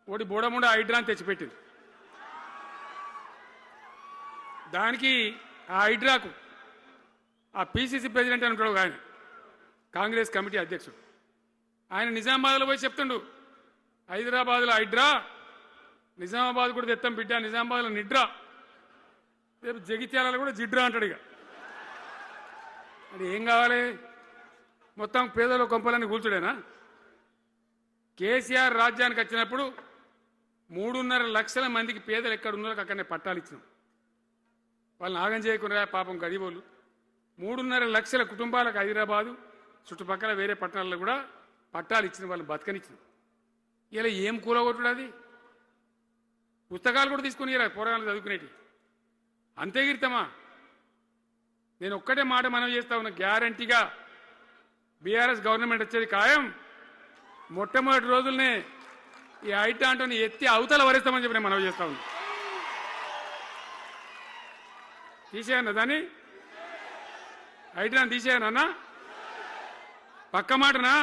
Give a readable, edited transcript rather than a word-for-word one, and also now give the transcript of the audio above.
ఒకటి బోడముండ హైడ్రా అని తెచ్చిపెట్టింది. దానికి ఆ హైడ్రాకు ఆ పిసిసి ప్రెసిడెంట్ అని ఉంటాడు ఆయన, కాంగ్రెస్ కమిటీ అధ్యక్షుడు, ఆయన నిజామాబాద్లో పోయి చెప్తుండు, హైదరాబాద్లో హైడ్రా, నిజామాబాద్ కూడా తెత్తాం బిడ్డ, నిజామాబాద్లో నిడ్రా, రేపు జగిత్యాలలో కూడా జిడ్రా అంటాడు. ఇక అది ఏం కావాలి? మొత్తం పేదల కొంపలన్నీ కూల్చుడేనా? కేసీఆర్ రాజ్యానికి వచ్చినప్పుడు 3.5 లక్షల మందికి పేదలు ఎక్కడ ఉన్నారో అక్కడనే పట్టాలు ఇచ్చినాం. వాళ్ళని ఆగం చేయకుండా పాపం గరీబోళ్ళు 3.5 లక్షల కుటుంబాలకు హైదరాబాదు చుట్టుపక్కల వేరే పట్టణాల్లో కూడా పట్టాలు ఇచ్చిన వాళ్ళని బతకనిచ్చినాం. ఇలా ఏం కూలగొట్టుడు? అది పుస్తకాలు కూడా తీసుకుని పోరాటాలు చదువుకునేటి అంతే గిరితమా? నేను ఒక్కటే మాట మనం చేస్తా ఉన్నా, గ్యారంటీగా బీఆర్ఎస్ గవర్నమెంట్ వచ్చేది ఖాయం. మొట్టమొదటి రోజులనే ఈ హైడ్రాంటోని ఎత్తి అవతల వరేస్తామని చెప్పి నేను మనవి చేస్తా ఉన్నా. తీసేయన్నా దాన్ని, హైడ్రాన్ తీసేయనన్నా? పక్క మాటనా?